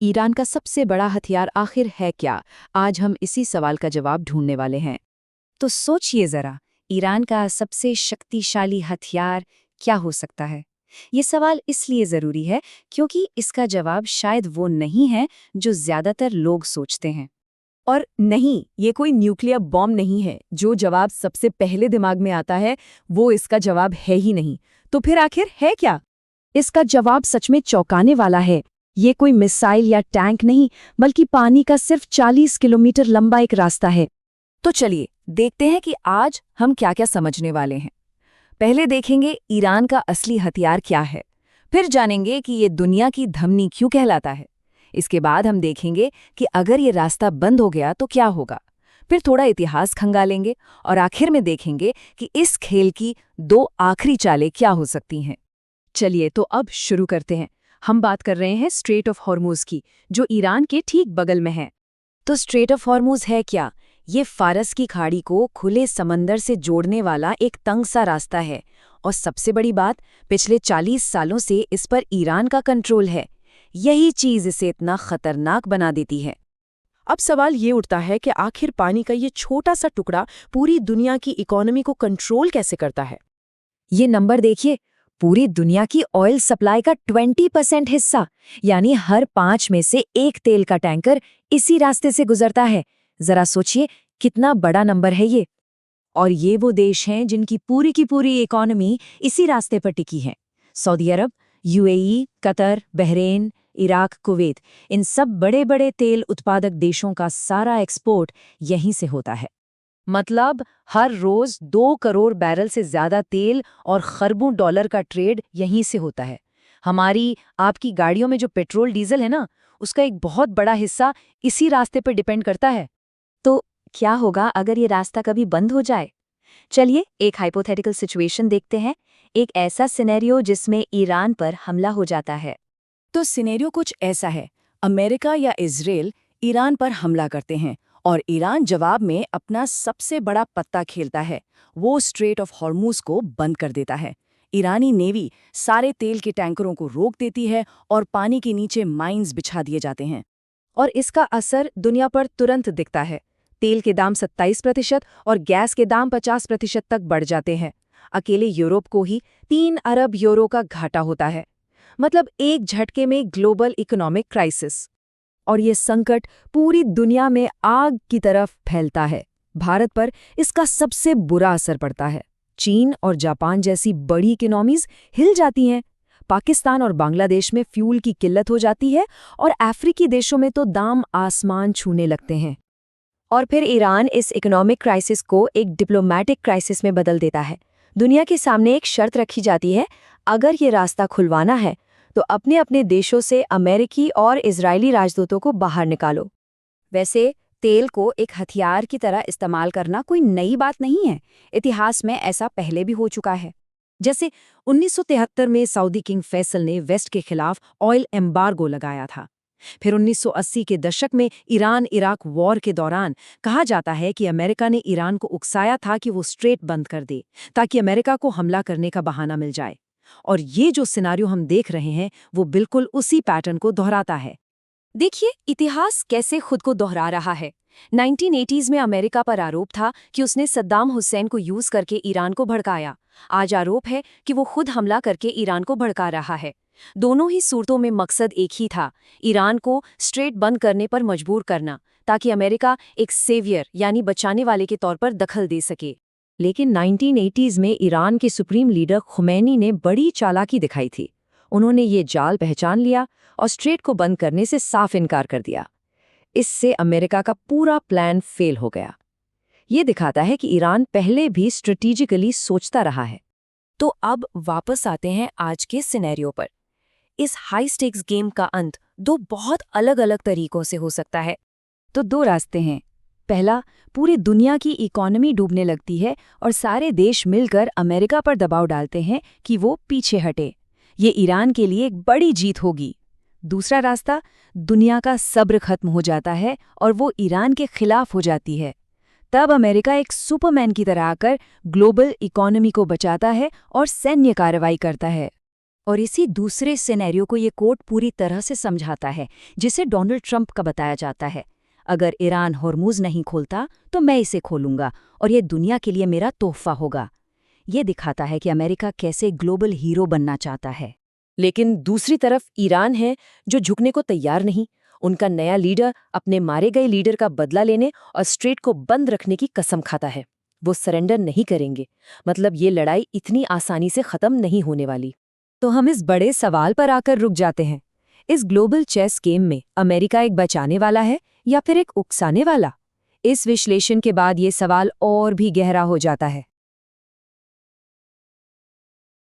Iran का सबसे बड़ा हथियार आखिर है क्या? आज हम इसी सवाल का जवाब ढूंढने वाले हैं। तो सोचिए जरा, ईरान का सबसे शक्तिशाली हथियार क्या हो सकता है? ये सवाल इसलिए जरूरी है क्योंकि इसका जवाब शायद वो नहीं है जो ज्यादातर लोग सोचते हैं। और नहीं, ये कोई न्यूक्लियर बॉम्ब नहीं है। जो जवाब सबसे पहले दिमाग में आता है वो इसका जवाब है ही नहीं। तो फिर आखिर है क्या? इसका जवाब सच में चौंकाने वाला है। ये कोई मिसाइल या टैंक नहीं, बल्कि पानी का सिर्फ 40 किलोमीटर लंबा एक रास्ता है। तो चलिए देखते हैं कि आज हम क्या क्या समझने वाले हैं। पहले देखेंगे ईरान का असली हथियार क्या है। फिर जानेंगे कि ये दुनिया की धमनी क्यों कहलाता है। इसके बाद हम देखेंगे कि अगर ये रास्ता बंद हो गया तो क्या होगा। फिर थोड़ा इतिहास खंगालेंगे और आखिर में देखेंगे कि इस खेल की दो आखिरी चालें क्या हो सकती हैं। चलिए तो अब शुरू करते हैं। हम बात कर रहे हैं स्ट्रेट ऑफ हॉर्मुज की, जो ईरान के ठीक बगल में है। तो स्ट्रेट ऑफ हॉर्मुज है क्या? ये फारस की खाड़ी को खुले समंदर से जोड़ने वाला एक तंग सा रास्ता है। और सबसे बड़ी बात, पिछले 40 सालों से इस पर ईरान का कंट्रोल है। यही चीज इसे इतना खतरनाक बना देती है। अब सवाल ये उठता है कि आखिर पानी का ये छोटा सा टुकड़ा पूरी दुनिया की इकोनॉमी को कंट्रोल कैसे करता है। ये नंबर देखिए, पूरी दुनिया की ऑयल सप्लाई का 20% हिस्सा, यानी हर 5 में से एक तेल का टैंकर इसी रास्ते से गुजरता है। जरा सोचिए कितना बड़ा नंबर है ये। और ये वो देश हैं जिनकी पूरी की पूरी इकोनॉमी इसी रास्ते पर टिकी है। सऊदी अरब, यूएई, कतर, बहरेन, इराक, कुवैत, इन सब बड़े बड़े तेल उत्पादक देशों का सारा एक्सपोर्ट यहीं से होता है। मतलब हर रोज 2 करोड़ बैरल से ज्यादा तेल और खरबों डॉलर का ट्रेड यहीं से होता है। हमारी आपकी गाड़ियों में जो पेट्रोल डीजल है ना, उसका एक बहुत बड़ा हिस्सा इसी रास्ते पर डिपेंड करता है। तो क्या होगा अगर ये रास्ता कभी बंद हो जाए? चलिए एक हाइपोथेटिकल सिचुएशन देखते हैं। एक ऐसा सिनेरियो जिसमें ईरान पर हमला हो जाता है। तो सिनेरियो कुछ ऐसा है। अमेरिका या इजराइल ईरान पर हमला करते हैं और ईरान जवाब में अपना सबसे बड़ा पत्ता खेलता है। वो स्ट्रेट ऑफ हॉर्मुज को बंद कर देता है। ईरानी नेवी सारे तेल के टैंकरों को रोक देती है और पानी के नीचे माइंस बिछा दिए जाते हैं। और इसका असर दुनिया पर तुरंत दिखता है। तेल के दाम 27% और गैस के दाम 50% तक बढ़ जाते हैं। अकेले यूरोप को ही 3 अरब यूरो का घाटा होता है। मतलब एक झटके में ग्लोबल इकोनॉमिक क्राइसिस। और ये संकट पूरी दुनिया में आग की तरफ फैलता है। भारत पर इसका सबसे बुरा असर पड़ता है। चीन और जापान जैसी बड़ी इकोनॉमीज हिल जाती हैं। पाकिस्तान और बांग्लादेश में फ्यूल की किल्लत हो जाती है और अफ्रीकी देशों में तो दाम आसमान छूने लगते हैं। और फिर ईरान इस इकोनॉमिक क्राइसिस को एक डिप्लोमेटिक क्राइसिस में बदल देता है। दुनिया के सामने एक शर्त रखी जाती है, अगर ये रास्ता खुलवाना है तो अपने अपने देशों से अमेरिकी और इजरायली राजदूतों को बाहर निकालो। वैसे तेल को एक हथियार की तरह इस्तेमाल करना कोई नई बात नहीं है। इतिहास में ऐसा पहले भी हो चुका है। जैसे 1973 में सऊदी किंग फैसल ने वेस्ट के खिलाफ ऑयल एम्बार्गो लगाया था। फिर 1980 के दशक में ईरान इराक वॉर के दौरान कहा जाता है कि अमेरिका ने ईरान को उकसाया था कि वो स्ट्रेट बंद कर दे, ताकि अमेरिका को हमला करने का बहाना मिल जाए। और ये जो सिनारियो हम देख रहे हैं वो बिल्कुल उसी पैटर्न को दोहराता है। देखिए इतिहास कैसे खुद को दोहरा रहा है। 1980s में अमेरिका पर आरोप था कि उसने सद्दाम हुसैन को यूज करके ईरान को भड़काया। आज आरोप है कि वो खुद हमला करके ईरान को भड़का रहा है। दोनों ही सूरतों में मकसद एक ही था, ईरान को स्ट्रेट बंद करने पर मजबूर करना, ताकि अमेरिका एक सेवियर यानी बचाने वाले के तौर पर दखल दे सके। लेकिन 1980s में ईरान के सुप्रीम लीडर खुमैनी ने बड़ी चालाकी दिखाई थी। उन्होंने ये जाल पहचान लिया और स्ट्रेट को बंद करने से साफ इनकार कर दिया। इससे अमेरिका का पूरा प्लान फेल हो गया। ये दिखाता है कि ईरान पहले भी स्ट्रेटेजिकली सोचता रहा है। तो अब वापस आते हैं आज के सिनेरियो पर। इस हाई स्टेक्स गेम का अंत दो बहुत अलग अलग तरीकों से हो सकता है। तो दो रास्ते हैं। पहला, पूरी दुनिया की इकोनॉमी डूबने लगती है और सारे देश मिलकर अमेरिका पर दबाव डालते हैं कि वो पीछे हटे। ये ईरान के लिए एक बड़ी जीत होगी। दूसरा रास्ता, दुनिया का सब्र खत्म हो जाता है और वो ईरान के खिलाफ हो जाती है। तब अमेरिका एक सुपरमैन की तरह आकर ग्लोबल इकोनॉमी को बचाता है और सैन्य कार्रवाई करता है। और इसी दूसरे सिनेरियो को ये कोट पूरी तरह से समझाता है, जिसे डोनाल्ड ट्रंप का बताया जाता है। अगर ईरान होर्मुज नहीं खोलता तो मैं इसे खोलूंगा और ये दुनिया के लिए मेरा तोहफा होगा। ये दिखाता है कि अमेरिका कैसे ग्लोबल हीरो बनना चाहता है। लेकिन दूसरी तरफ ईरान है जो झुकने को तैयार नहीं। उनका नया लीडर अपने मारे गए लीडर का बदला लेने और स्ट्रेट को बंद रखने की कसम खाता है। वो सरेंडर नहीं करेंगे। मतलब ये लड़ाई इतनी आसानी से खत्म नहीं होने वाली। तो हम इस बड़े सवाल पर आकर रुक जाते हैं। इस ग्लोबल चेस गेम में अमेरिका एक बचाने वाला है या फिर एक उकसाने वाला? इस विश्लेषण के बाद ये सवाल और भी गहरा हो जाता है।